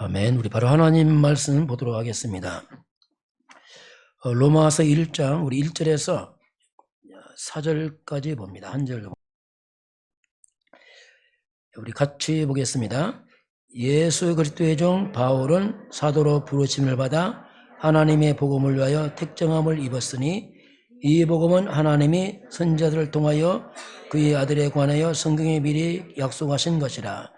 아멘. 우리 바로 하나님 말씀 보도록 하겠습니다. 로마서 1장 우리 1절에서 4절까지 봅니다. 한 절 우리 같이 보겠습니다. 예수 그리스도의 종 바울은 사도로 부르심을 받아 하나님의 복음을 위하여 택정함을 입었으니 이 복음은 하나님이 선지자들을 통하여 그의 아들에 관하여 성경에 미리 약속하신 것이라.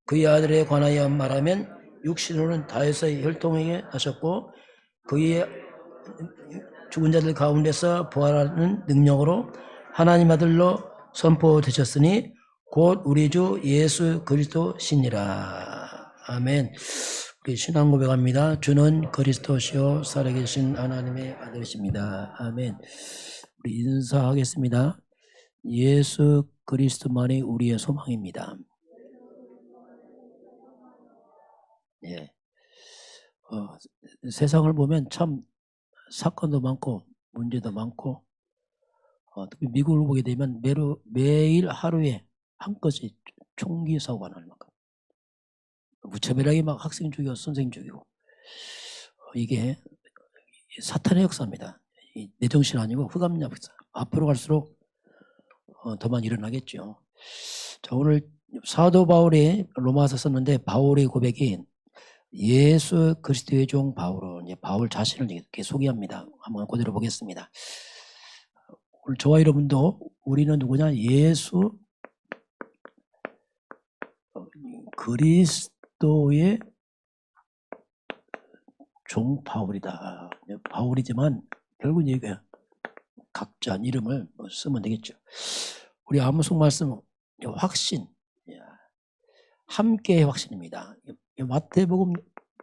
그의 아들에 관하여 말하면 육신으로는 다윗의 혈통에게 나셨고 그의 죽은 자들 가운데서 부활하는 능력으로 하나님 아들로 선포되셨으니 곧 우리 주 예수 그리스도시니라. 아멘. 우리 신앙 고백합니다. 주는 그리스도시요 살아계신 하나님의 아들이십니다. 아멘. 우리 인사하겠습니다. 예수 그리스도만이 우리의 소망입니다. 예. 세상을 보면 참 사건도 많고 문제도 많고 특히 미국을 보게 되면 매일 하루에 한 건씩 총기 사고가 나는 만큼 무차별하게 막 학생 죽이고 선생님 죽이고 이게 사탄의 역사입니다. 내 정신 아니고 흑암 역사. 앞으로 갈수록 더 많이 일어나겠죠. 자, 오늘 사도 바울이 로마서 썼는데 바울의 고백이 예수 그리스도의 종 바울은 이제 바울 자신을 이렇게 소개합니다. 한번 그대로 보겠습니다. 오늘 저와 여러분도 우리는 누구냐? 예수 그리스도의 종 바울이다. 바울이지만 결국은 이게 각자 이름을 쓰면 되겠죠. 우리 아무송 말씀 확신, 함께의 확신입니다. 마태복음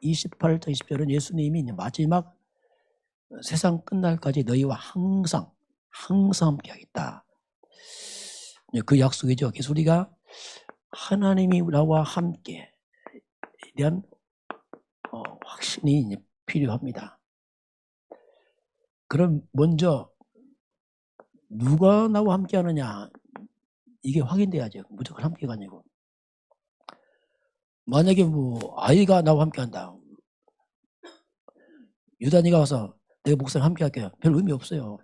28장 20절은 예수님이 마지막 세상 끝날까지 너희와 항상 함께 하겠다. 그 약속이죠. 그래서 우리가 하나님이 나와 함께 대한 확신이 필요합니다. 그럼 먼저 누가 나와 함께 하느냐 이게 확인돼야죠. 무조건 함께가 아니고 만약에 아이가 나와 함께 한다. 유단이가 와서 내가 목사님 함께 할게요. 별 의미 없어요.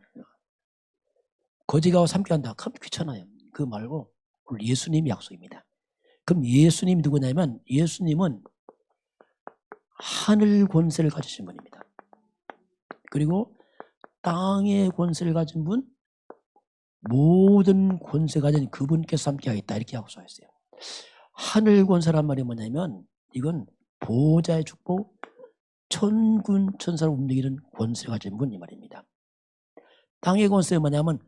거지가 와서 함께 한다. 그럼 귀찮아요. 그거 말고 오늘 예수님이 약속입니다. 그럼 예수님이 누구냐면 예수님은 하늘 권세를 가지신 분입니다. 그리고 땅의 권세를 가진 분, 모든 권세 가진 그분께서 함께 하겠다. 이렇게 약속했어요. 하늘 권세란 말이 뭐냐면 이건 보호자의 축복, 천군 천사를 움직이는 권세를 가진 분 이 말입니다. 땅의 권세는 뭐냐면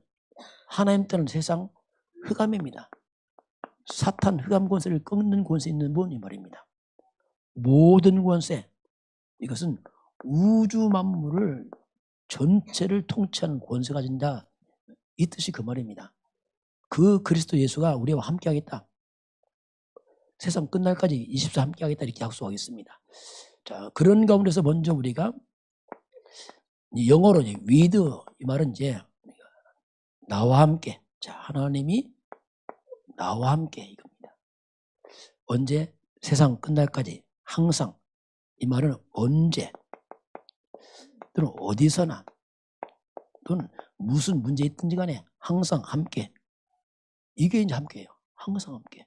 하나님 따른 세상 흑암입니다. 사탄 흑암 권세를 꺾는 권세 있는 분 이 말입니다. 모든 권세, 이것은 우주 만물을 전체를 통치하는 권세가 가진다. 이 뜻이 그 말입니다. 그 그리스도 예수가 우리와 함께 하겠다. 세상 끝날까지 24 함께 하겠다 이렇게 약속하겠습니다. 자, 그런 가운데서 먼저 우리가 영어로 with 이 말은 이제 나와 함께. 자, 하나님이 나와 함께 이겁니다. 언제? 세상 끝날까지 항상. 이 말은 언제 또는 어디서나 또는 무슨 문제 있든지 간에 항상 함께. 이게 이제 함께예요. 항상 함께.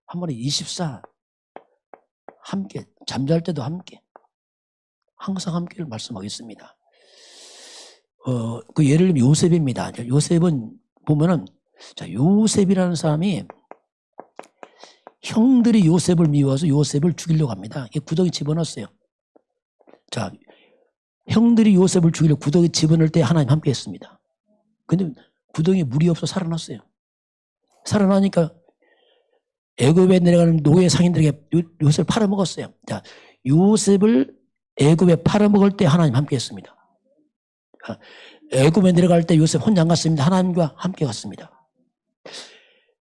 한 번에 24 함께, 잠잘 때도 함께, 항상 함께를 말씀하겠습니다. 그 예를 들면 요셉입니다. 요셉은 보면은, 자, 요셉이라는 사람이 형들이 요셉을 미워서 요셉을 죽이려고 합니다. 구덩이 집어넣었어요. 자, 형들이 요셉을 죽이려고 구덩이 집어넣을 때 하나님 함께 했습니다. 근데 구덩이에 물이 없어 살아났어요. 살아나니까 애굽에 내려가는 노예 상인들에게 요셉을 팔아먹었어요. 자, 요셉을 애굽에 팔아먹을 때 하나님 함께 했습니다. 애굽에 내려갈 때 요셉 혼자 안 갔습니다. 하나님과 함께 갔습니다.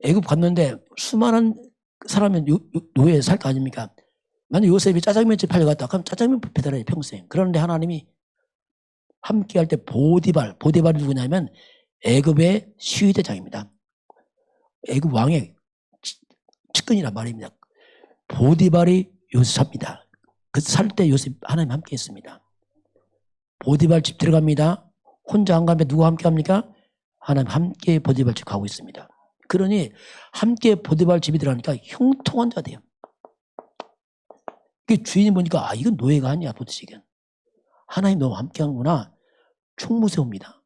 애굽 갔는데 수많은 사람이 노예에 살 거 아닙니까? 만약 요셉이 짜장면집 팔려갔다. 그럼 짜장면 배달해요 평생. 그런데 하나님이 함께 할 때 보디발이 누구냐면 애굽의 시위대장입니다. 애굽 왕의 측근이란 말입니다. 보디발이 요셉 삽니다. 그 살 때 요셉 하나님 함께 했습니다. 보디발 집 들어갑니다. 혼자 안 가면 누가 함께 합니까? 하나님 함께 보디발 집 가고 있습니다. 그러니 함께 보디발 집이 들어가니까 형통한 자 돼요. 그 주인이 보니까 이건 노예가 아니야 도대체. 하나님 너무 함께 하는구나. 총무세웁니다.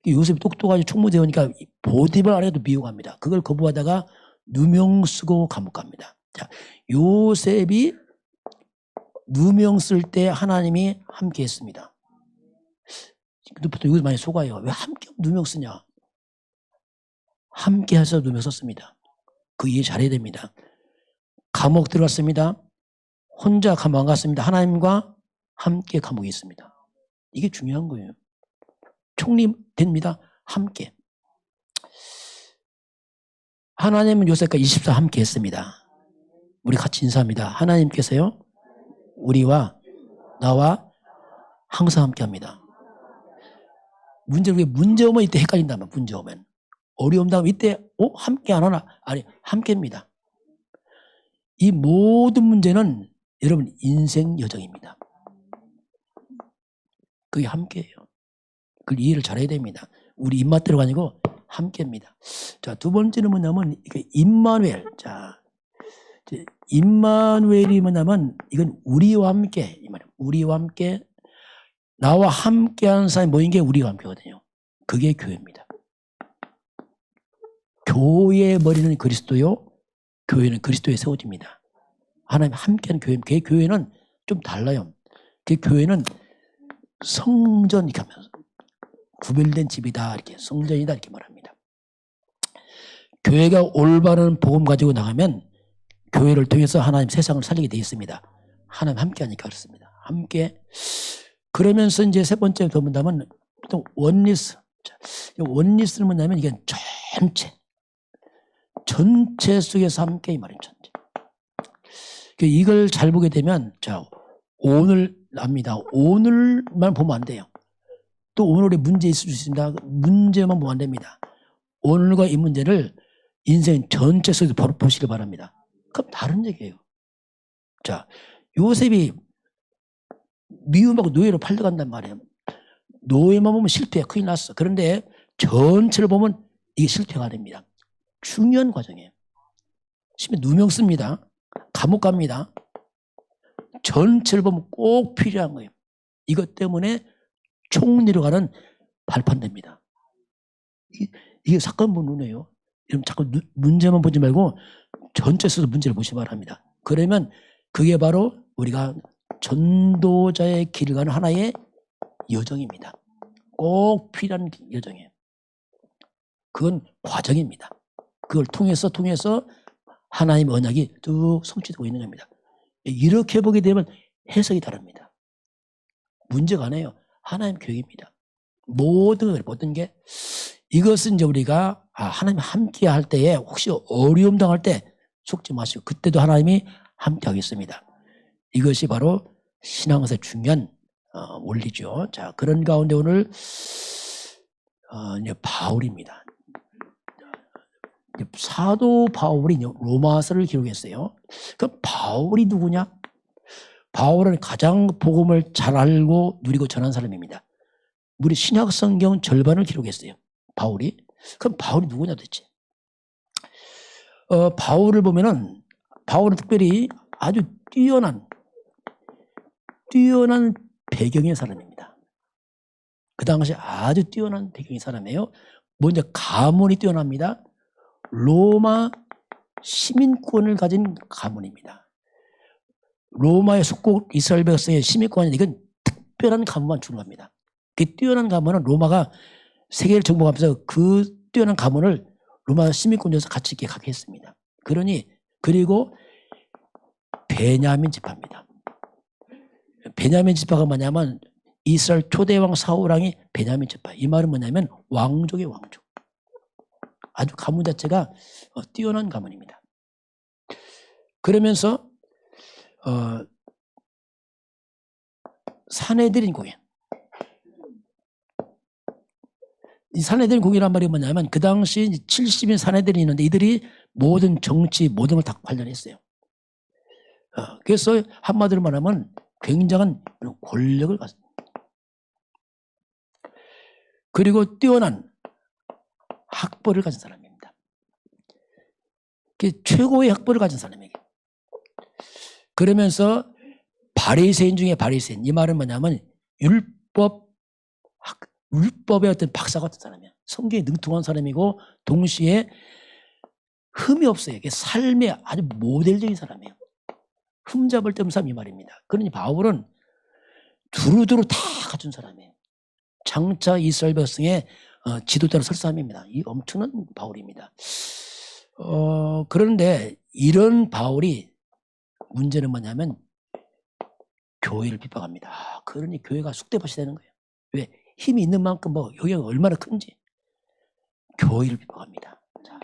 요셉이 똑똑하게 총무세우니까 보디발 안에도 미혹합니다. 그걸 거부하다가 누명 쓰고 감옥 갑니다. 자, 요셉이 누명 쓸 때 하나님이 함께 했습니다. 보통 여기서 많이 속아요. 왜 함께 누명 쓰냐? 함께 해서 누명 썼습니다. 그 이해 잘해야 됩니다. 감옥 들어갔습니다. 혼자 감옥 안 갔습니다. 하나님과 함께 감옥에 있습니다. 이게 중요한 거예요. 총리됩니다. 함께. 하나님은 요셉과 24 함께 했습니다. 우리 같이 인사합니다. 하나님께서요, 우리와 나와 항상 함께 합니다. 문제 오면 이때 헷갈린다면, 문제 오면. 어려움 다음 이때, 함께 안 하나? 아니, 함께입니다. 이 모든 문제는 여러분 인생 여정입니다. 그게 함께예요. 그걸 이해를 잘해야 됩니다. 우리 입맛대로가 아니고 함께입니다. 자, 두 번째는 뭐냐면 임마누엘. 자, 임마누엘이 뭐냐면 이건 우리와 함께 이 말이에요. 우리와 함께 나와 함께하는 사람이 모인 게 우리와 함께거든요. 그게 교회입니다. 교회의 머리는 그리스도요. 교회는 그리스도에 세워집니다. 하나님 함께하는 교회. 그 교회는 좀 달라요. 그 교회는 성전 이렇게 하면서 구별된 집이다 이렇게 성전이다 이렇게 말합니다. 교회가 올바른 복음 가지고 나가면 교회를 통해서 하나님 세상을 살리게 되어 있습니다. 하나님 함께하니까 그렇습니다. 함께. 그러면서 이제 세 번째 더 본다면 또 원리스. 원리스는 뭐냐면 이게 전체 속에서 함께 이 말이에요. 전체. 이걸 잘 보게 되면 자 오늘 압니다. 오늘만 보면 안 돼요. 또 오늘의 문제 있을 수 있습니다. 문제만 보면 안 됩니다. 오늘과 이 문제를 인생 전체 속에서 보시길 바랍니다. 그럼 다른 얘기예요. 자, 요셉이 미움하고 노예로 팔려간단 말이에요. 노예만 보면 실패야. 큰일 났어. 그런데 전체를 보면 이게 실패가 아닙니다. 중요한 과정이에요. 심지어 누명 씁니다. 감옥 갑니다. 전체를 보면 꼭 필요한 거예요. 이것 때문에 총리로 가는 발판됩니다. 이게 사건 본론이에요. 여러분 자꾸 문제만 보지 말고 전체 속에서 문제를 보시기 바랍니다. 그러면 그게 바로 우리가 전도자의 길을 가는 하나의 여정입니다. 꼭 필요한 여정이에요. 그건 과정입니다. 그걸 통해서 하나님의 언약이 쭉 성취되고 있는 겁니다. 이렇게 보게 되면 해석이 다릅니다. 문제가 아니에요. 하나님 계획입니다. 모든 게 이것은 이제 우리가 하나님 함께 할 때에 혹시 어려움 당할 때 속지 마시고 그때도 하나님이 함께 하겠습니다. 이것이 바로 신앙에서 중요한 원리죠. 자, 그런 가운데 오늘 이제 바울입니다. 사도 바울이 로마서를 기록했어요. 그럼 바울이 누구냐? 바울은 가장 복음을 잘 알고 누리고 전한 사람입니다. 우리 신약 성경 절반을 기록했어요. 바울이. 그럼 바울이 누구냐 도대체? 바울을 보면은 바울은 특별히 아주 뛰어난 배경의 사람입니다. 그 당시 아주 뛰어난 배경의 사람이에요. 먼저 가문이 뛰어납니다. 로마 시민권을 가진 가문입니다. 로마의 속국 이스라엘 백성의 시민권은 이건 특별한 가문만 주는 겁니다. 그 뛰어난 가문은 로마가 세계를 정복하면서 그 뛰어난 가문을 로마 시민권에서 같이 이렇게 가게 했습니다. 그리고 베냐민 지파입니다. 베냐민 지파가 뭐냐면 이스라엘 초대왕 사울왕이 베냐민 지파. 이 말은 뭐냐면 왕족의 왕족. 아주 가문 자체가 뛰어난 가문입니다. 그러면서 사내들인 공연. 이 사내들인 공연이란 말이 뭐냐면 그 당시 70인 사내들이 있는데 이들이 모든 정치 모든 걸 다 관련했어요. 그래서 한마디로 말하면 굉장한 권력을 가졌습니다. 그리고 뛰어난 학벌을 가진 사람입니다. 최고의 학벌을 가진 사람에게. 그러면서 바리새인 중에 바리새인. 이 말은 뭐냐면 율법의 어떤 박사 같은 사람이야. 성경에 능통한 사람이고 동시에 흠이 없어요. 삶의 아주 모델적인 사람이에요. 흠잡을 데 없는 사람 이 말입니다. 그러니 바울은 두루두루 다 갖춘 사람이에요. 장차 이스라엘 백성의 지도자로 설 사람입니다. 이 엄청난 바울입니다. 그런데 이런 바울이 문제는 뭐냐면 교회를 핍박합니다. 그러니 교회가 쑥대밭이 되는 거예요. 왜? 힘이 있는 만큼 영향이 얼마나 큰지. 교회를 핍박합니다. 자,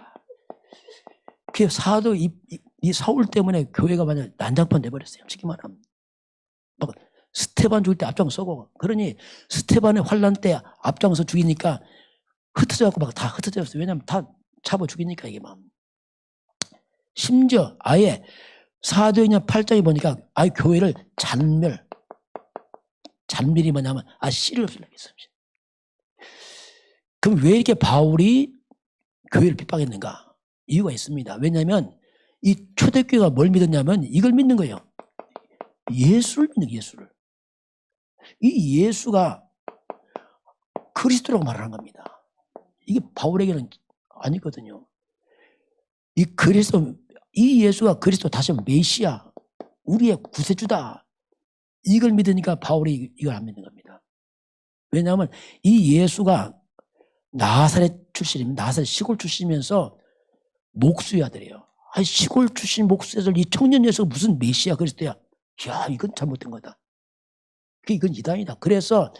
그 사도 이 사울 때문에 교회가 완전 난장판 돼버렸어요. 쉽게 말하면. 막 스테반 죽을 때 앞장서고, 그러니 스테반의 환란 때 앞장서 죽이니까 흩어져갖고 막 다 흩어졌어요. 왜냐면 다 잡아 죽이니까 이게 막. 심지어 아예 사도행전 8장에 보니까 아예 교회를 잔멸이 뭐냐면 씨를 없애려고 했어요. 그럼 왜 이렇게 바울이 교회를 핍박했는가? 이유가 있습니다. 왜냐하면 이 초대교회가 뭘 믿었냐면 이걸 믿는 거예요. 예수를 믿는 거예요. 예수를. 이 예수가 그리스도라고 말하는 겁니다. 이게 바울에게는 아니거든요. 이 예수가 그리스도 다시 한번 메시아, 우리의 구세주다. 이걸 믿으니까 바울이 이걸 안 믿는 겁니다. 왜냐하면 이 예수가 나사렛 출신입니다. 나사렛 시골 출신이면서 목수의 아들이에요. 시골 출신 목수의 아들 이 청년 예수가 무슨 메시아 그리스도야. 야, 이건 잘못된 거다. 이건 이단이다. 그래서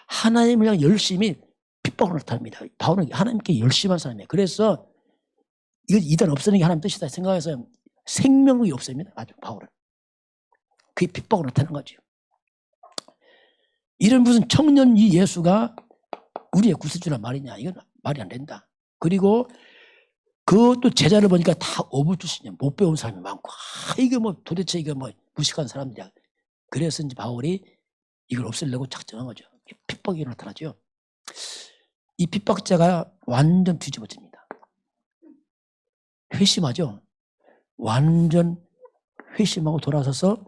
하나님을 향해 열심히 핍박을 나타납니다. 바울은 하나님께 열심한 사람이에요. 그래서 이건 이단 없애는 게 하나님 뜻이다 생각해서 생명력이 없습니다. 아주 바울은. 그게 핍박으로 나타나는 거죠. 이런 무슨 청년 이 예수가 우리의 구세주란 말이냐. 이건 말이 안 된다. 그리고 그것도 제자를 보니까 다 어부 출신이야. 못 배운 사람이 많고. 이게 도대체 이게 무식한 사람들이야. 그래서 이제 바울이 이걸 없애려고 작정한 거죠. 핍박이 나타나죠. 이 핍박자가 완전 뒤집어집니다. 회심하죠. 완전 회심하고 돌아서서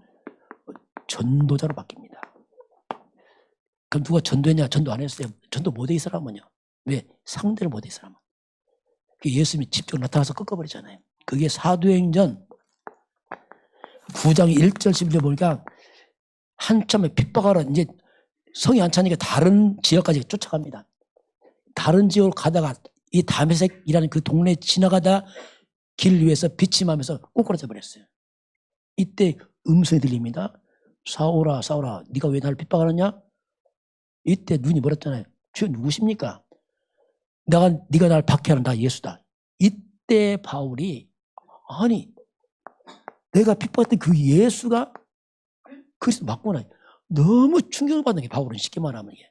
전도자로 바뀝니다. 그럼 누가 전도했냐? 전도 안 했어요. 전도 못해 이 사람은요. 왜? 상대를 못해 이 사람은. 예수님이 직접 나타나서 꺾어버리잖아요. 그게 사도행전 9장 1절 11절 보니까 한참에 핍박하러 이제 성이 안 차니까 다른 지역까지 쫓아갑니다. 다른 지역으로 가다가 이 다메섹이라는 그 동네에 지나가다 길 위에서 비침하면서 꼬꾸라져 버렸어요. 이때 음성이 들립니다. 사울아 사울아 네가 왜 나를 핍박하느냐? 이때 눈이 멀었잖아요. 주여 누구십니까? 네가 나를 박해하는 나 예수다. 이때 바울이 아니 내가 핍박했던 그 예수가 그리스도 맞구나. 너무 충격을 받는 게 바울은 쉽게 말하면 이게.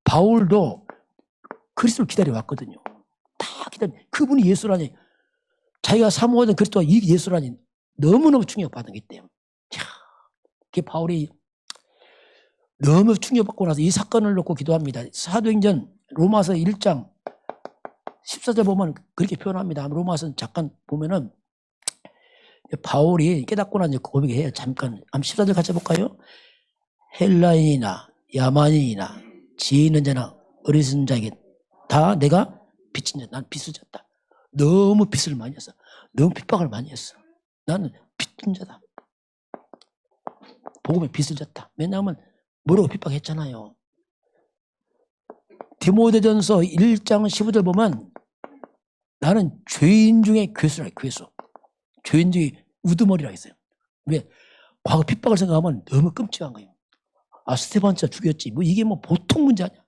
바울도 그리스도를 기다려왔거든요. 다 기다려. 그분이 예수라니. 자기가 사모하던 그리스도가 이 예수라니 너무너무 충격받는 게 있대요. 그게 바울이 너무 충격받고 나서 이 사건을 놓고 기도합니다. 사도행전 로마서 1장 14절 보면 그렇게 표현합니다. 로마서 잠깐 보면은 바울이 깨닫고 나서 고백해요. 잠깐 14절 같이 해볼까요? 헬라인이나 야만인이나 지혜 있는 자나 어리석은 자에게 다 내가 빚진 자. 난 빚을 졌다. 너무 빚을 많이 했어. 너무 핍박을 많이 했어. 나는 빚진 자다. 복음에 빚을 졌다. 왜냐하면 뭐라고 핍박했잖아요. 디모데전서 1장 15절 보면 나는 죄인 중에 괴수라. 괴수. 죄인 중에 우두머리라 했어요. 왜? 과거 핍박을 생각하면 너무 끔찍한 거예요. 스테반 진짜 죽였지. 이게 보통 문제 아니야.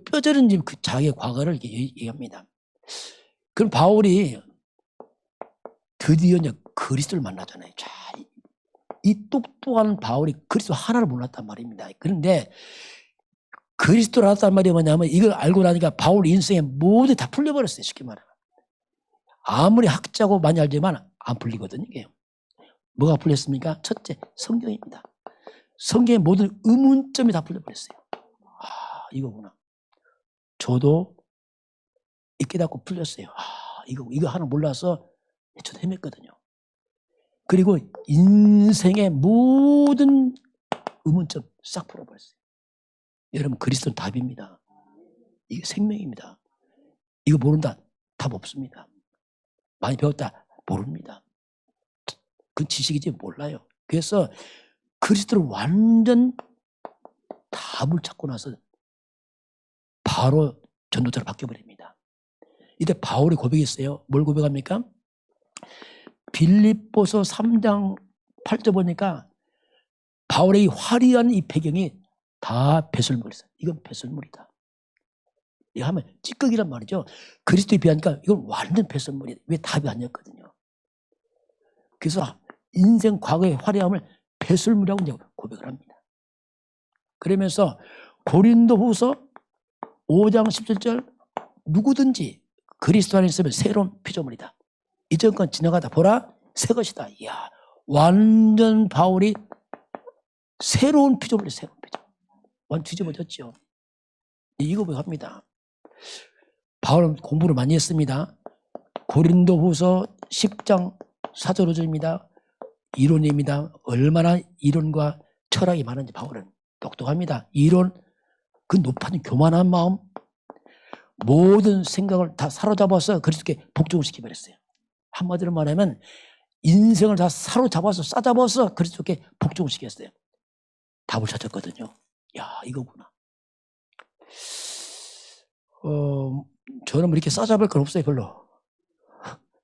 뼈저린 그 자기의 과거를 이렇게 얘기합니다. 그럼 바울이 드디어 이제 그리스도를 만나잖아요. 자, 이 똑똑한 바울이 그리스도 하나를 몰랐단 말입니다. 그런데 그리스도를 알았단 말이 뭐냐면 이걸 알고 나니까 바울 인생에 모두 다 풀려버렸어요. 쉽게 말하면. 아무리 학자고 많이 알지만 안 풀리거든요. 이게. 뭐가 풀렸습니까? 첫째, 성경입니다. 성경의 모든 의문점이 다 풀려버렸어요. 이거구나. 저도 이 깨닫고 풀렸어요. 이거 하나 몰라서 저도 헤맸거든요. 그리고 인생의 모든 의문점 싹 풀어버렸어요. 여러분, 그리스도는 답입니다. 이게 생명입니다. 이거 모른다, 답 없습니다. 많이 배웠다, 모릅니다. 그건 지식이지 몰라요. 그래서 그리스도를 완전 답을 찾고 나서 바로 전도자로 바뀌어버립니다. 이때 바울의 고백이 있어요. 뭘 고백합니까? 빌립보서 3장 8절 보니까 바울의 화려한 이 배경이 다 배설물이었어요. 이건 배설물이다. 이거 하면 찌꺼기란 말이죠. 그리스도에 비하니까 이건 완전 배설물이에요. 왜 답이 아니었거든요. 그래서 인생 과거의 화려함을 배설물이라고 이제 고백을 합니다. 그러면서 고린도후서 5장 17절 누구든지 그리스도 안에 있으면 새로운 피조물이다. 이전 건 지나가다 보라 새 것이다. 이야, 완전 바울이 새로운 피조물이 새로운 피조물. 완전 뒤집어졌죠. 이거 합니다. 바울은 공부를 많이 했습니다. 고린도후서 10장 4절 5절입니다. 이론입니다. 얼마나 이론과 철학이 많은지 바울은 똑똑합니다. 이론, 그 높아진 교만한 마음, 모든 생각을 다 사로잡아서 그리스도께 복종을 시켜버렸어요. 한마디로 말하면 인생을 다 사로잡아서 싸잡아서 그리스도께 복종을 시켰어요. 답을 찾았거든요. 야, 이거구나. 저는 이렇게 싸잡을 건 없어요, 별로.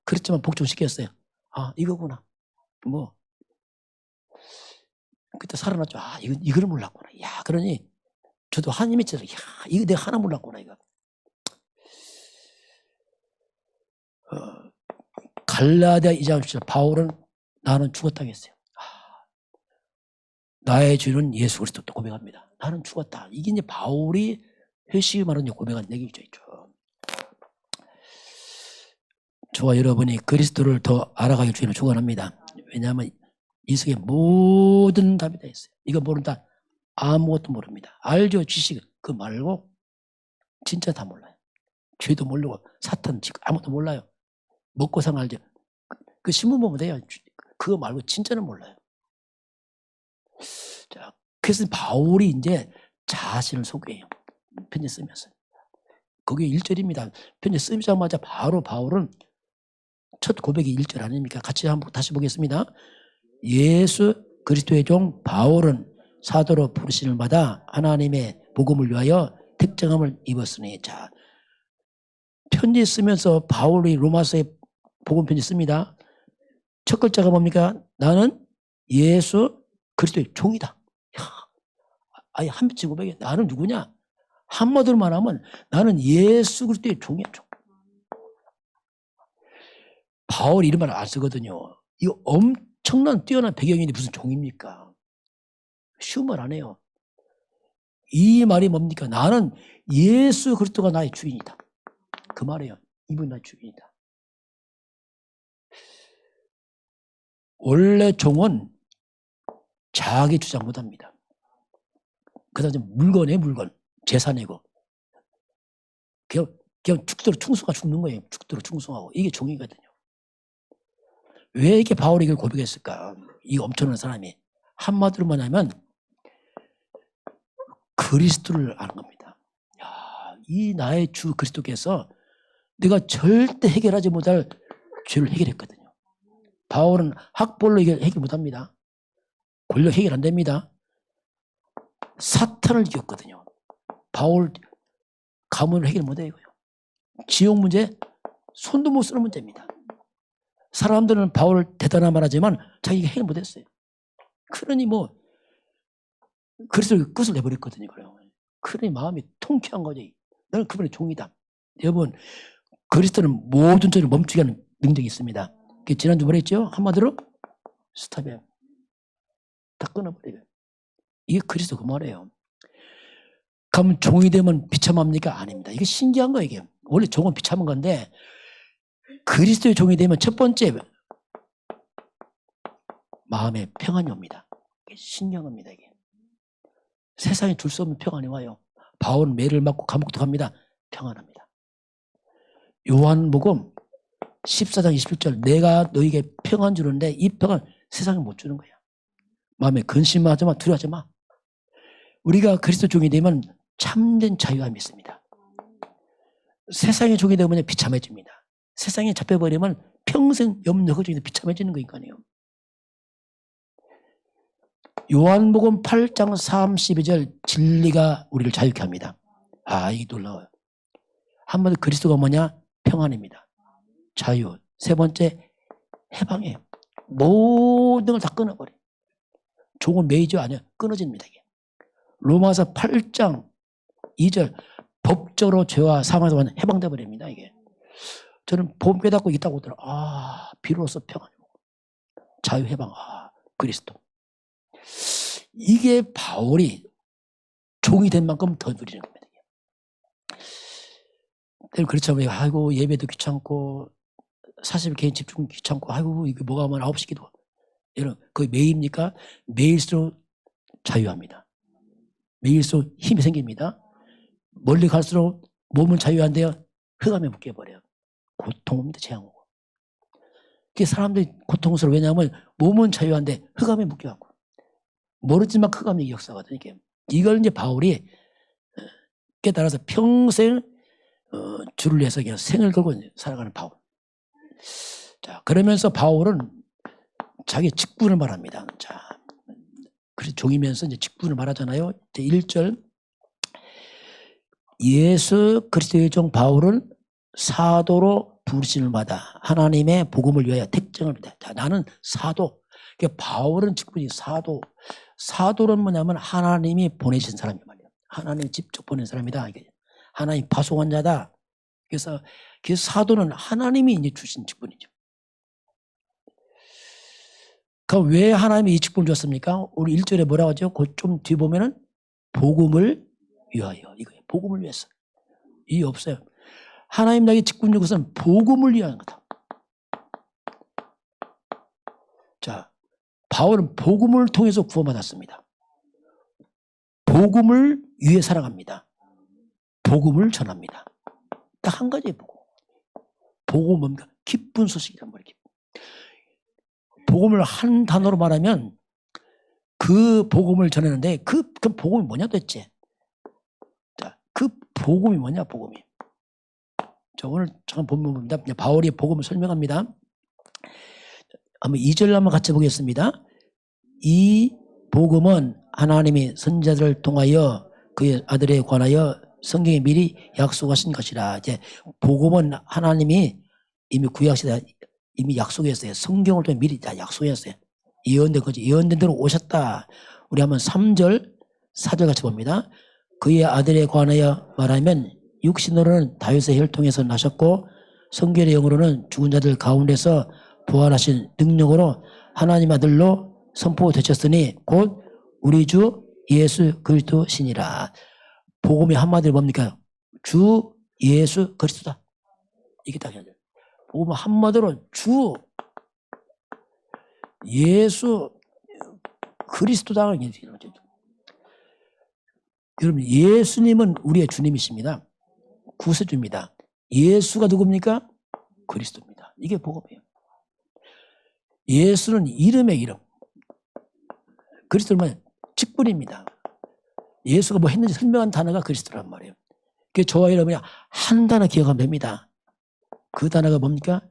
그렇지만 복종시켰어요. 이거구나. 그때 살아났죠. 이거를 몰랐구나. 야, 그러니 저도 하나님의 뜻을, 이거 내가 하나 몰랐구나, 이거. 갈라디아 2장 17절 바울은 나는 죽었다고 했어요. 나의 주는 예수 그리스도 또 고백합니다. 나는 죽었다. 이게 이제 바울이 회심이 말하는 고백한 얘기죠. 저와 여러분이 그리스도를 더 알아가길 주님을 축원합니다. 왜냐하면 이 세계 모든 답이 다 있어요. 이거 모른다 아무것도 모릅니다. 알죠? 지식 그 말고 진짜 다 몰라요. 죄도 모르고 사탄 아무것도 몰라요. 먹고 상 알죠? 그 신문 보면 돼요. 그거 말고 진짜는 몰라요. 자, 그래서 바울이 이제 자신을 소개해요. 편지 쓰면서. 그게 1절입니다. 편지 쓰자마자 바로 바울은 첫 고백이 1절 아닙니까? 같이 한번 다시 보겠습니다. 예수 그리스도의 종 바울은 사도로 부르심을 받아 하나님의 복음을 위하여 특정함을 입었으니. 자, 편지 쓰면서 바울이 로마서에 복음 편지 씁니다. 첫 글자가 뭡니까? 나는 예수 그리스도의 종이다. 아예 한 뼘치 고백이에요. 나는 누구냐? 한마디로 말하면 나는 예수 그리스도의 종이야, 종. 바울 이런 말 안 쓰거든요. 이거 엄청난 뛰어난 배경인데 무슨 종입니까? 쉬운 말 안 해요. 이 말이 뭡니까? 나는 예수 그리스도가 나의 주인이다. 그 말이에요. 이분 나의 주인이다. 원래 종은 자기 주장 못합니다. 그다음에 물건이에요, 물건. 재산이고. 그냥 죽도록 충성하고 죽는 거예요. 죽도록 충성하고. 이게 종이거든요. 왜 이렇게 바울이 이걸 고백했을까? 이 엄청난 사람이. 한마디로 말하면 그리스도를 아는 겁니다. 야, 이 나의 주 그리스도께서 내가 절대 해결하지 못할 죄를 해결했거든요. 바울은 학벌로 해결 못합니다. 권력 해결 안 됩니다. 사탄을 이겼거든요. 바울 가문을 해결 못해요. 지옥 문제 손도 못 쓰는 문제입니다. 사람들은 바울 대단한 말 하지만 자기가 해결 못했어요. 그러니 그리스도의 끝을 내버렸거든요. 그러니 마음이 통쾌한 거죠. 나는 그분의 종이다. 여러분, 그리스도는 모든 죄를 멈추게 하는 능력이 있습니다. 지난주 뭐라 했죠? 한마디로 스탑이에요. 다 끊어버려요. 이게 그리스도 그 말이에요. 그러면 종이 되면 비참합니까? 아닙니다. 이게 신기한 거예요. 이게. 원래 종은 비참한 건데 그리스도의 종이 되면 첫 번째 마음에 평안이 옵니다. 이게 신기한 겁니다. 이게. 세상에 줄 수 없는 평안이 와요. 바울은 매를 맞고 감옥도 갑니다. 평안합니다. 요한복음 14장 21절 내가 너에게 평안 주는데 이 평안 세상에 못 주는 거야. 마음에 근심하지 마, 두려워하지 마. 우리가 그리스도 종이 되면 참된 자유함이 있습니다. 세상의 종이 되면 비참해집니다. 세상에 잡혀버리면 평생 염려 걱정이 비참해지는 거니까요. 요한복음 8장 32절 진리가 우리를 자유케 합니다. 아, 이게 놀라워요. 한마디로 그리스도가 뭐냐? 평안입니다. 자유. 세 번째, 해방이에요. 모든 걸 다 끊어버려요. 종은 매이죠? 아니요. 끊어집니다. 이게. 로마서 8장 2절 법적으로 죄와 사망에서 해방돼 버립니다. 이게. 저는 복음 깨닫고 있다고 하더라. 아, 비로소 평안이고 자유 해방. 아, 그리스도. 이게 바울이 종이 된 만큼 더 누리는 겁니다. 그렇죠. 아이고 예배도 귀찮고 40일 개인 집중 귀찮고 아이고 이게 뭐가 하면 9시 기도. 여러분 그게 매일입니까? 매일수록 자유합니다. 매일수록 힘이 생깁니다. 멀리 갈수록 몸은 자유한데요. 흑암에 묶여버려요. 고통 옵니다. 재앙 오고. 그게 사람들이 고통스러워. 왜냐하면 몸은 자유한데 흑암에 묶여갖고. 모르지만 흑암의 역사거든요. 이걸 이제 바울이 깨달아서 평생 주를 위해서 그냥 생을 걸고 살아가는 바울. 자, 그러면서 바울은 자기 직분을 말합니다. 자, 그래서 종이면서 이제 직분을 말하잖아요. 1절. 예수 그리스도의 종 바울은 사도로 부르심을 받아 하나님의 복음을 위하여 택정을 받아. 자, 나는 사도. 그러니까 바울은 직분이 사도. 사도는 뭐냐면 하나님이 보내신 사람이 말이에요. 하나님이 직접 보낸 사람이다. 하나님 파송한 자다. 그래서 그 사도는 하나님이 이제 주신 직분이죠. 그럼 왜 하나님이 이 직분을 줬습니까? 우리 1절에 뭐라고 하죠? 그 좀 뒤 보면은 복음을 위하여. 이거예요. 복음을 위해서. 이게 없어요. 하나님 나에게 직분 준 것은 복음을 위한 거다. 자, 바울은 복음을 통해서 구원받았습니다. 복음을 위해 살아갑니다. 복음을 전합니다. 딱 한 가지의 복음. 복음은 뭡니까? 기쁜 소식이란 말이에요. 복음을 한 단어로 말하면 그 복음을 전하는데 그 복음이 뭐냐 도대체? 자, 그 복음이 뭐냐 복음이. 자, 오늘 잠깐 본문 봅니다. 바울이 복음을 설명합니다. 한번 2절 한번 같이 보겠습니다. 이 복음은 하나님이 선지자들을 통하여 그의 아들에 관하여 성경에 미리 약속하신 것이라. 이제 복음은 하나님이 이미 구약시대 이미 약속했어요. 성경을 통해 미리 다 약속했어요. 예언된 거지. 예언된 대로 오셨다. 우리 한번 3절 4절 같이 봅니다. 그의 아들에 관하여 말하면 육신으로는 다윗의 혈통에서 나셨고 성결의 영으로는 죽은 자들 가운데서 부활하신 능력으로 하나님 아들로 선포되셨으니 곧 우리 주 예수 그리스도시니라. 복음의 한마디로 뭡니까? 주 예수 그리스도다. 이게 딱 해야 돼요. 복음은 한마디로 주 예수 그리스도다. 여러분 예수님은 우리의 주님이십니다. 구세주입니다. 예수가 누굽니까? 그리스도입니다. 이게 복음이에요. 예수는 이름의 이름. 그리스도는 직분입니다. 예수가 뭐 했는지 설명한 단어가 그리스도란 말이에요. 그게 저와 여러분이 한 단어 기억하면 됩니다. 그 단어가 뭡니까?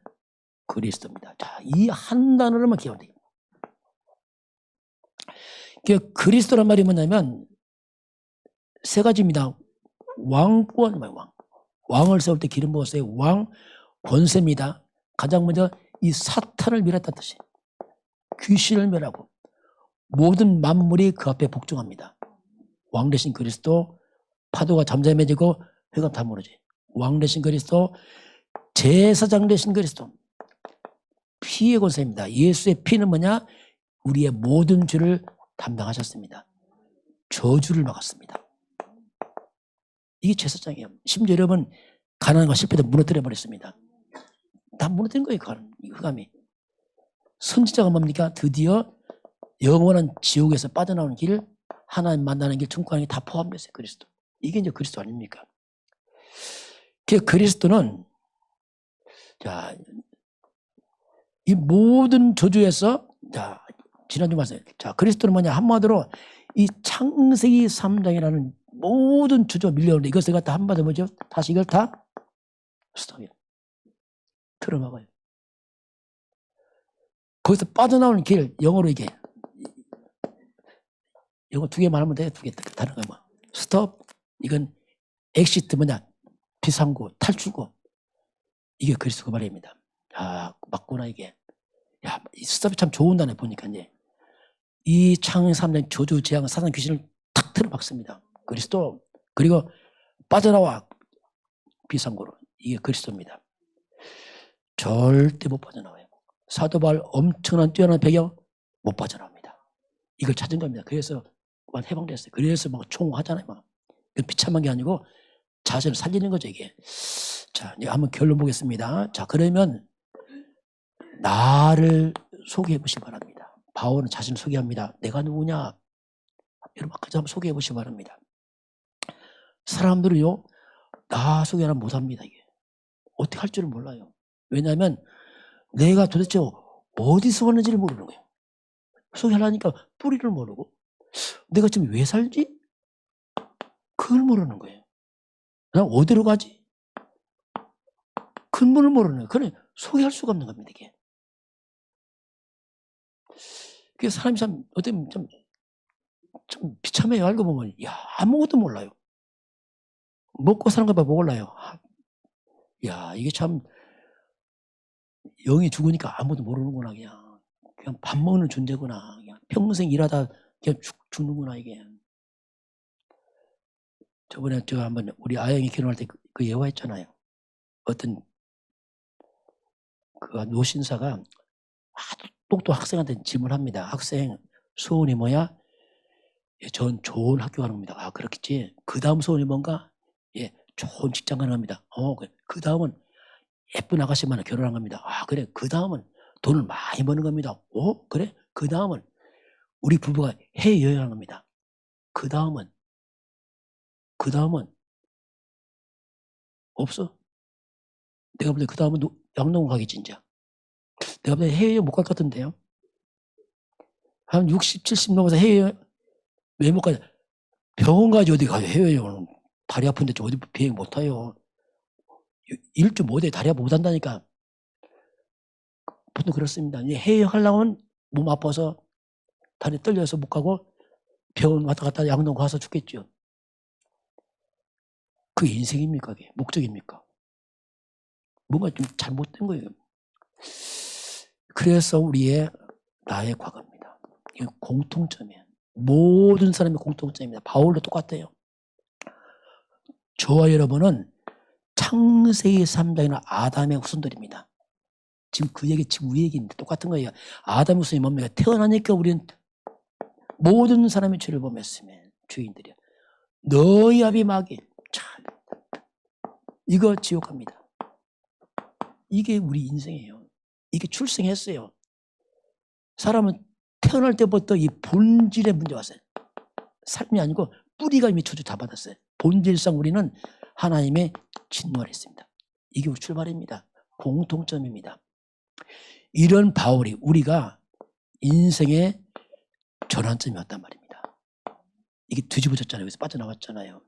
그리스도입니다. 자, 이 한 단어로만 기억하면 돼요. 그리스도란 말이 뭐냐면 세 가지입니다. 왕권, 왕을 세울 때 기름 부었어요. 왕, 권세입니다. 가장 먼저 이 사탄을 멸했다는 뜻이. 귀신을 멸하고 모든 만물이 그 앞에 복종합니다. 왕 대신 그리스도, 파도가 잠잠해지고 회가 다 무너지. 왕 대신 그리스도, 제사장 대신 그리스도. 피의 권세입니다. 예수의 피는 뭐냐? 우리의 모든 죄를 담당하셨습니다. 저주를 막았습니다. 이게 제사장이에요. 심지어 여러분 가난과 실패도 무너뜨려 버렸습니다. 다 무너뜨린 거예요. 흑암이. 선지자가 뭡니까? 드디어 영원한 지옥에서 빠져나오는 길을 하나님 만나는 길, 천국 가는 게 다 포함됐어요. 그리스도. 이게 이제 그리스도 아닙니까? 그 그리스도는 자, 이 모든 저주에서 자, 지난주 말씀. 자, 그리스도는 뭐냐? 한마디로 이 창세기 3장이라는 모든 저주가 밀려오는데 이것을 갖다 한마디로 뭐죠? 다시 이걸 다 스톱이에요. 틀어막아요. 거기서 빠져나오는 길, 영어로 이게 영어 2개 말하면 돼. 2개 다른 거 뭐. 스톱, 이건 엑시트 뭐냐? 비상구, 탈출구. 이게 그리스도 그 말입니다. 아, 맞구나 이게. 야, 이 스톱이 참 좋은 단어 보니까 이제 이 창세기 3장 저주, 재앙, 사단, 귀신을 탁 틀어박습니다. 그리스도. 그리고 빠져나와 비상구로. 이게 그리스도입니다. 절대 못 빠져나와요. 사도 바울 엄청난 뛰어난 배경 못 빠져나옵니다. 이걸 찾은 겁니다. 그래서 해방됐어요. 그래서 막 총하잖아요. 막. 비참한 게 아니고 자신을 살리는 거죠, 이게. 자, 이제 한번 결론 보겠습니다. 자, 그러면 나를 소개해 보시기 바랍니다. 바울은 자신을 소개합니다. 내가 누구냐? 여러분, 그 점 소개해 보시기 바랍니다. 사람들은요, 나 소개는 못합니다, 이게. 어떻게 할 줄을 몰라요. 왜냐하면 내가 도대체 어디서 왔는지를 모르는 거예요. 소개하려니까 뿌리를 모르고 내가 지금 왜 살지? 그걸 모르는 거예요. 난 어디로 가지? 근본을 모르는 거예요. 그래 소개할 수가 없는 겁니다, 이게. 그 사람이 참 어떻게 좀 비참해요. 알고 보면 야, 아무것도 몰라요. 먹고 사는 것밖에 몰라요. 야, 이게 참 영이 죽으니까 아무것도 모르는구나. 그냥 밥 먹는 존재구나. 그냥 평생 일하다 그냥 죽는구나, 이게. 저번에 제가 한번 우리 아영이 결혼할 때 그 예화했잖아요. 어떤 그 노신사가 아주 똑똑한 학생한테 질문합니다. 학생 소원이 뭐야? 예, 전 좋은 학교 가는 겁니다. 아, 그렇겠지. 그 다음 소원이 뭔가? 예, 좋은 직장 가는 겁니다. 그 다음은 예쁜 아가씨 만나 결혼한 겁니다. 아, 그래. 그 다음은 돈을 많이 버는 겁니다. 그래. 그 다음은 우리 부부가 해외여행하는 겁니다. 그 다음은 없어. 내가 볼 때 그 다음은 양농 가겠지, 이제. 내가 볼 때 해외여행 못 갈 것 같은데요. 한 60, 70 넘어서 해외여행 왜 못 가냐. 병원 가지 어디 가요. 해외여행은. 다리 아픈데 어디 비행 못 타요. 일주 못해. 다리 아파 못 한다니까. 보통 그렇습니다. 해외여행 하려고 하면 몸 아파서 다리 떨려서 못 가고 병원 왔다 갔다 양동 가서 죽겠죠. 그게 인생입니까? 그게 목적입니까? 뭔가 좀 잘못된 거예요. 그래서 나의 과거입니다. 이게 공통점이에요. 모든 사람의 공통점입니다. 바울도 똑같아요. 저와 여러분은 창세기 3장이나 아담의 후손들입니다. 지금 그 얘기, 지금 우리 얘기인데 똑같은 거예요. 아담의 후손이 뭡니까? 태어나니까 우리는 모든 사람의 죄를 범했으면 죄인들이야. 너희 아비 마귀. 참, 이거 지옥 갑니다. 이게 우리 인생이에요. 이게 출생했어요. 사람은 태어날 때부터 이 본질의 문제 왔어요. 삶이 아니고 뿌리가 이미 저주 다 받았어요. 본질상 우리는 하나님의 진노를 했습니다. 이게 우리 출발입니다. 공통점입니다. 이런 바울이 우리가 인생의 전환점이 왔단 말입니다. 이게 뒤집어졌잖아요. 여기서 빠져나왔잖아요.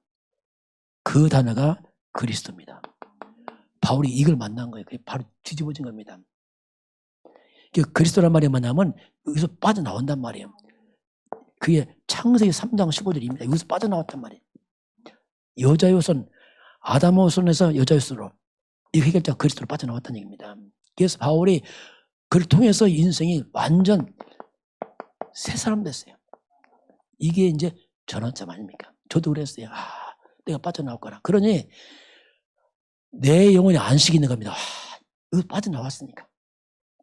그 단어가 그리스도입니다. 바울이 이걸 만난 거예요. 그게 바로 뒤집어진 겁니다. 그리스도란 말이 뭐냐면 여기서 빠져나온단 말이에요. 그게 창세기 3장 15절입니다. 여기서 빠져나왔단 말이에요. 여자의 후손, 아담의 후손에서 여자의 후손으로 이 해결자가 그리스도로 빠져나왔다는 얘기입니다. 그래서 바울이 그를 통해서 인생이 완전 새 사람 됐어요. 이게 이제 전환점 아닙니까? 저도 그랬어요. 내가 빠져나왔구나. 그러니 내 영혼이 안식이 있는 겁니다. 여기 빠져나왔으니까.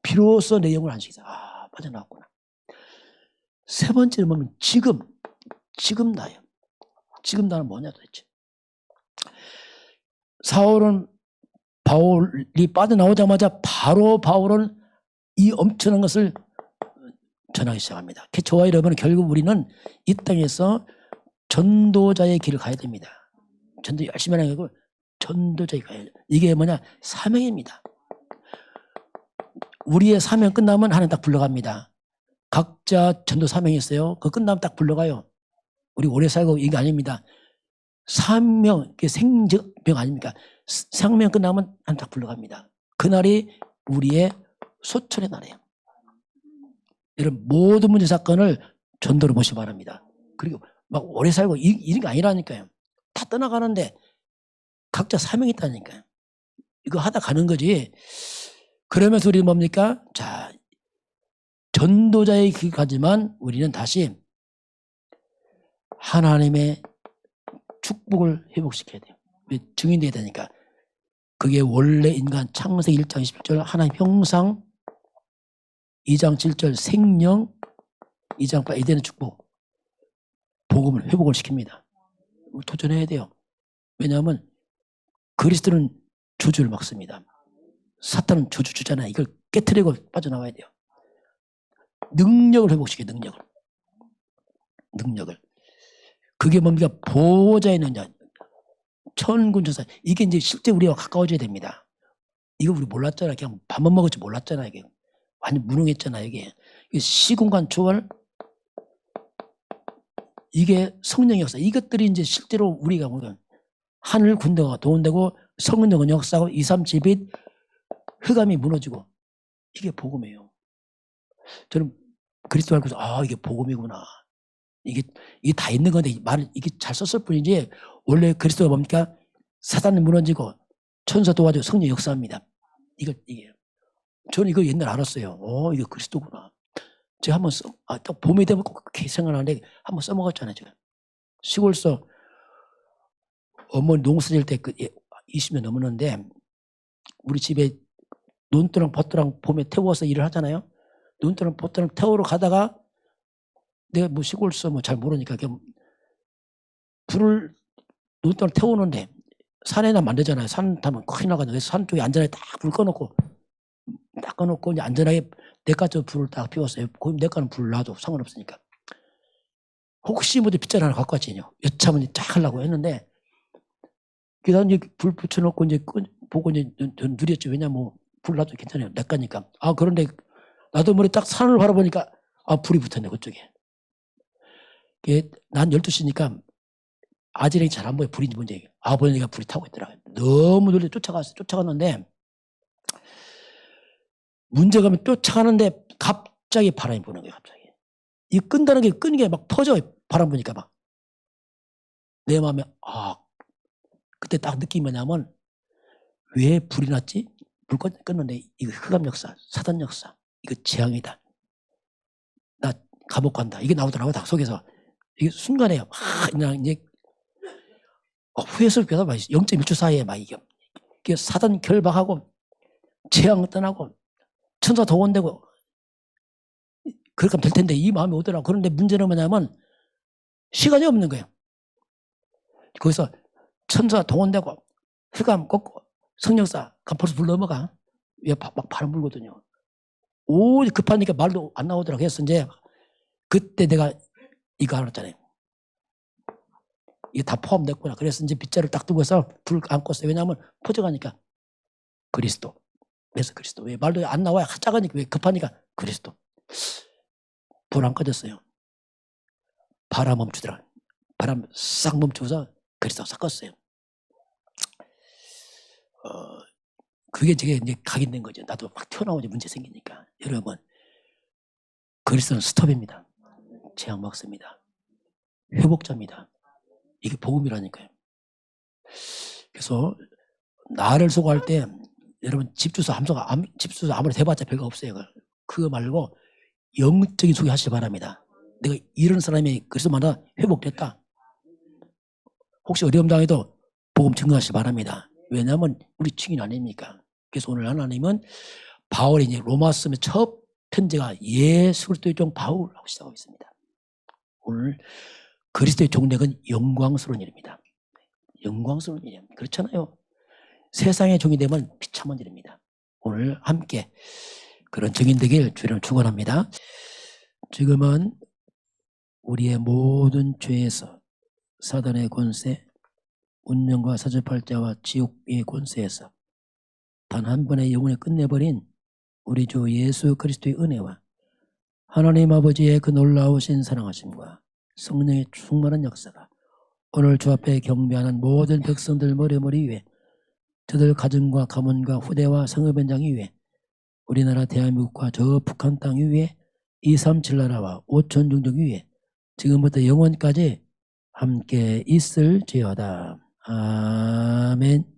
비로소 내 영혼 안식이다. 빠져나왔구나. 세 번째는 뭐냐면 지금 나예요. 지금 나는 뭐냐 도대체. 바울이 빠져나오자마자 바로 바울은 이 엄청난 것을 전하기 시작합니다. 저와 여러분은 결국 우리는 이 땅에서 전도자의 길을 가야 됩니다. 전도 열심히 하는 게 아니고 전도자의 가야 돼요. 이게 뭐냐? 사명입니다. 우리의 사명 끝나면 하나님 딱 불러갑니다. 각자 전도 사명이 있어요. 그거 끝나면 딱 불러가요. 우리 오래 살고 이게 아닙니다. 사명, 생명 아닙니까? 생명 끝나면 하나님 딱 불러갑니다. 그날이 우리의 소천의 날이에요. 여러분 모든 문제 사건을 전도로 보시기 바랍니다. 그리고 막 오래 살고 이런 게 아니라니까요. 다 떠나가는데 각자 사명이 있다니까요. 이거 하다 가는 거지. 그러면서 우리는 뭡니까? 자, 전도자의 길 가지만 우리는 다시 하나님의 축복을 회복시켜야 돼요. 증인돼야 되니까. 그게 원래 인간 창세기 1장 21절 하나님 형상, 2장 7절 생명, 2장 8 에덴의 축복, 복음을 회복을 시킵니다. 도전해야 돼요. 왜냐하면 그리스도는 저주를 막습니다. 사탄은 저주 주잖아요. 이걸 깨트리고 빠져나와야 돼요. 능력을 회복시켜요. 능력을. 그게 뭡니까? 보호자의 능력. 천군천사. 이게 이제 실제 우리와 가까워져야 됩니다. 이거 우리 몰랐잖아요. 그냥 밥만 먹을지 몰랐잖아요. 이게 완전 무능했잖아요. 이게 시공간 초월, 이게 성령의 역사. 이것들이 이제 실제로 우리가 보면 하늘 군대가 도운되고 성령의 역사하고 2, 3, 7빛 흑암이 무너지고 이게 복음이에요. 저는 그리스도 알고서 이게 복음이구나. 이게 다 있는 건데 말을 이게 잘 썼을 뿐이지 원래 그리스도가 뭡니까? 사단이 무너지고 천사 도와주고 성령 역사합니다. 이게 저는 이거 옛날 알았어요. 이게 그리스도구나. 제가 한번 딱 봄이 되면 꼭 그렇게 생각나는데 한번 써먹었잖아요. 제가 시골서 어머니 농사 지을 때 20년 넘었는데 우리 집에 논두랑 벚두랑 봄에 태워서 일을 하잖아요. 논두랑 벚두랑 태우러 가다가 내가 뭐 시골서 잘 모르니까 그냥 불을 논두랑 태우는데 산에나 만들잖아요. 산 타면 큰일 나가지고 산 쪽에 안전하게 딱 불 꺼놓고 이제 안전하게 내과저 불을 딱 피웠어요. 그럼 내과는 불을 놔도 상관없으니까. 혹시 뭐 빗자루 하나 갖고 왔지요. 여차하면 쫙 하려고 했는데 그다음 이제 불 붙여놓고 이제 보고 이제 누렸죠. 왜냐면 뭐 불 놔도 괜찮아요. 내과니까. 그런데 나도 머리 딱 산을 바라보니까 불이 붙었네 그쪽에. 난 12시니까 아지랑이 잘 안 보여. 불인지 뭔지. 아버지가 불이 타고 있더라고요. 너무 놀래 쫓아갔는데 문제가 쫓아가는데 갑자기 바람이 부는 거예요. 갑자기. 이 끈다는 게 끄는 게 막 터져. 바람 부니까 막. 내 마음에 그때 딱 느낌이 뭐냐면 왜 불이 났지? 불 껐는데 이거 흑암 역사, 사단 역사, 이거 재앙이다. 나 감옥 간다. 이게 나오더라고요. 딱 속에서. 이게 순간에 그냥 이제 후회스럽게 해서 0.1초 사이에 막 이게 사단 결박하고 재앙 떠나고 천사 동원되고 그렇게 하면 될 텐데 이 마음이 오더라고. 그런데 문제는 뭐냐면 시간이 없는 거예요. 거기서 천사 동원되고 흑암 꺾고 성령사 벌써 불 넘어가. 막 바람 불거든요. 오 급하니까 말도 안 나오더라고. 그래서 이제 그때 내가 이거 알았잖아요. 이게 다 포함됐구나. 그래서 이제 빗자루를 딱 두고서 불 안 껐어요. 왜냐하면 퍼져가니까 그리스도. 그래서 그리스도. 왜 말도 안 나와요. 작으니까 왜 급하니까 그리스도. 불 안 꺼졌어요. 바람 멈추더라. 바람 싹 멈추고서 그리스도 싹 껐어요. 그게 제게 이제 각인된 거죠. 나도 막 튀어나오지 문제 생기니까. 여러분, 그리스도는 스톱입니다. 재앙 막습니다. 회복자입니다. 이게 복음이라니까요. 그래서 나를 소개할 때 여러분 집주소 아무리 대봤자 별거 없어요. 그거 말고 영적인 소개 하시기 바랍니다. 내가 이런 사람이 그리스도마다 회복됐다. 혹시 어려움 당해도 복음 증거하시기 바랍니다. 왜냐하면 우리 증인 아닙니까? 그래서 오늘 하나님은 바울이 이제 로마서의 첫 편지가 예수 그리스도의 종 바울하고 시작하고 있습니다. 오늘 그리스도의 종력은 영광스러운 일입니다. 영광스러운 일입니다. 그렇잖아요. 세상의 종이 되면 비참한 일입니다. 오늘 함께 그런 증인 되길 주님을 축원합니다. 지금은 우리의 모든 죄에서, 사단의 권세, 운명과 사주팔자와 지옥의 권세에서 단 한 번의 영혼을 끝내버린 우리 주 예수 그리스도의 은혜와 하나님 아버지의 그 놀라우신 사랑하심과 성령의 충만한 역사가 오늘 주 앞에 경배하는 모든 백성들 머리 위에, 저들 가정과 가문과 후대와 성읍 현장 위에, 우리나라 대한민국과 저 북한 땅 위에, 237 나라와 5천 종족 위에 지금부터 영원까지 함께 있을지어다. 아멘.